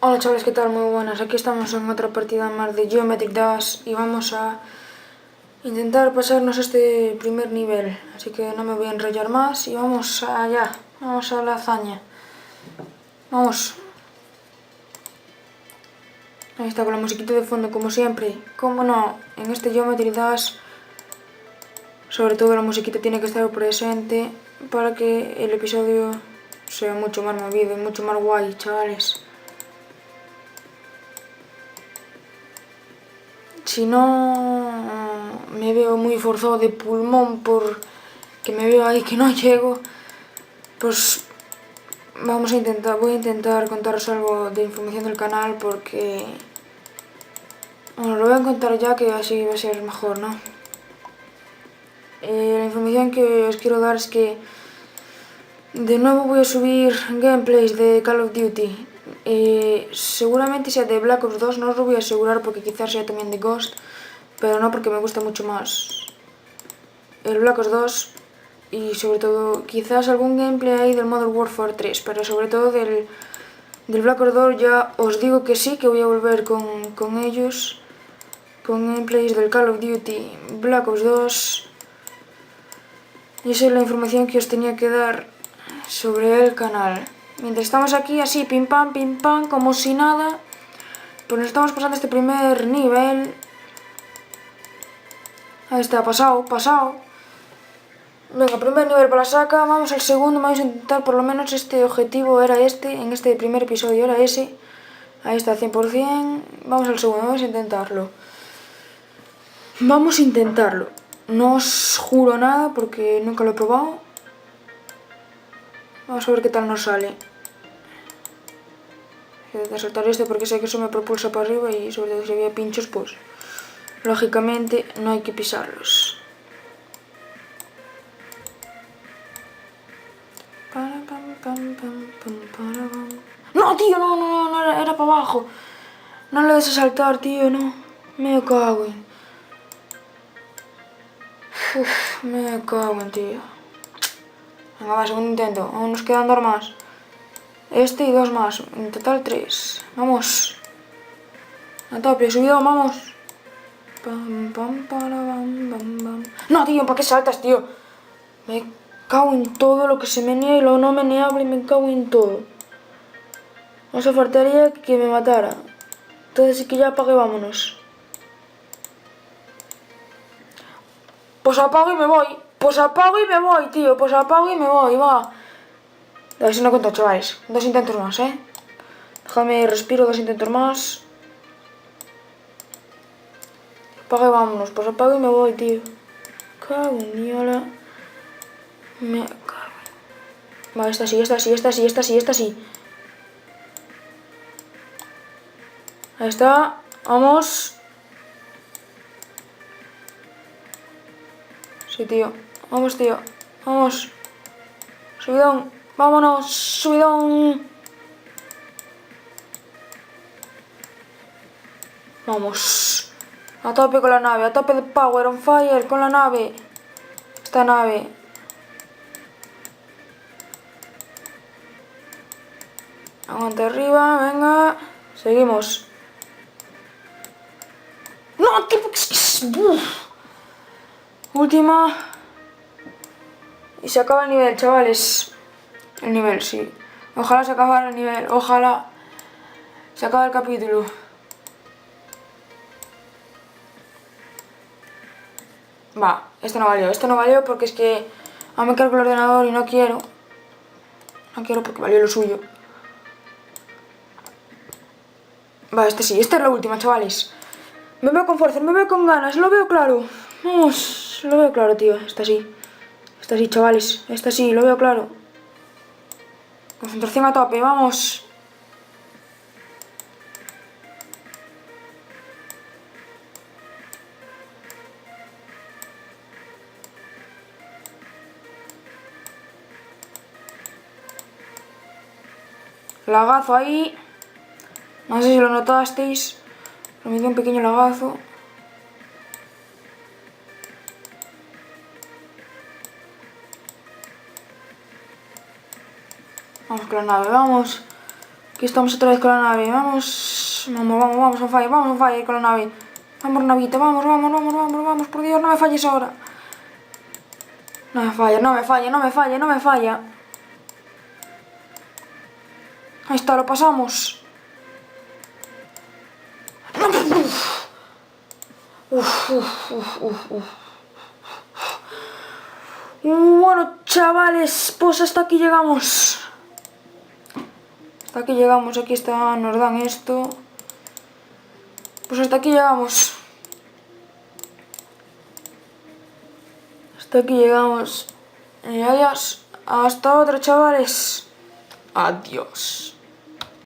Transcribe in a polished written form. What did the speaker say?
Hola chavales, ¿qué tal? Muy buenas. Aquí estamos en otra partida más de Geometry Dash y vamos a intentar pasarnos este primer nivel. Así que no me voy a enrollar más y vamos allá. Vamos a la hazaña. Vamos. Ahí está con la musiquita de fondo, como siempre. ¿Cómo no? En este Geometry Dash, sobre todo la musiquita tiene que estar presente para que el episodio sea mucho más movido y mucho más guay, chavales. Si no me veo muy forzado de pulmón porque me veo ahí que no llego, pues voy a intentar contaros algo de información del canal porque, bueno, lo voy a contar ya que así va a ser mejor, ¿no? La información que os quiero dar es que de nuevo voy a subir gameplays de Call of Duty. Seguramente sea de Black Ops 2, no os lo voy a asegurar porque quizás sea también de Ghost, pero no porque me gusta mucho más el Black Ops 2 y sobre todo quizás algún gameplay ahí del Modern Warfare 3, pero sobre todo del Black Ops 2 ya os digo que sí, que voy a volver con ellos, con gameplays del Call of Duty Black Ops 2 y esa es la información que os tenía que dar sobre el canal. Mientras estamos aquí así pim pam, como si nada, pues nos estamos pasando este primer nivel. Ahí está, pasado. Venga, primer nivel para la saca, vamos al segundo, vamos a intentar por lo menos este objetivo era este, en este primer episodio era ese. Ahí está, 100%, vamos al segundo, vamos a intentarlo. No os juro nada porque nunca lo he probado. Vamos a ver qué tal nos sale. Voy a saltar este porque sé que eso me propulsa para arriba y sobre todo si había pinchos pues lógicamente no hay que pisarlos. No, tío, no, era para abajo. No le des a saltar, tío, no. Me cago en. Me cago en, tío. Venga, va, segundo intento. Aún nos quedan dos más. Este y dos más. En total 3. Vamos. A tope, subido, vamos. No, tío, ¿para qué saltas, tío? Me cago en todo lo que se menea y lo no meneable, me cago en todo. No se faltaría que me matara. Entonces sí que ya apague, vámonos. Pues apago y me voy. Tío. Pues apago y me voy, va. A ver si no cuento, chavales. 2 intentos más, Déjame respiro, 2 intentos más. Apague, vámonos. Pues apago y me voy, tío. Cago en miola. Me cago. Vale, esta sí. Ahí está. Vamos. Sí, tío. Vamos, tío. Vamos. Subidón. Vámonos. Subidón. Vamos. A tope con la nave. A tope de power on fire con la nave. Esta nave. Aguanta arriba. Venga. Seguimos. No, tío. Última. Y se acaba el nivel, chavales. El nivel, sí. Ojalá se acabara el nivel. Ojalá se acabe el capítulo. Va, esto no valió porque es que aún me cargo el ordenador y no quiero. No quiero porque valió lo suyo. Va, este sí, esta es la última, chavales. Me veo con fuerza, me veo con ganas, lo veo claro. Vamos, lo veo claro, tío. Esta sí, chavales. Esta sí, lo veo claro. Concentración a tope, vamos. Lagazo ahí. No sé si lo notasteis. Pero me dio un pequeño lagazo. Vamos con la nave, vamos. Aquí estamos otra vez con la nave. Vamos, on fire con la nave. Vamos, navita, vamos, por Dios, no me falles ahora. No me falla. Ahí está, lo pasamos. Bueno, chavales, pues hasta aquí llegamos. Aquí está, nos dan esto. Pues hasta aquí llegamos. Y adiós. Hasta otra, chavales. Adiós.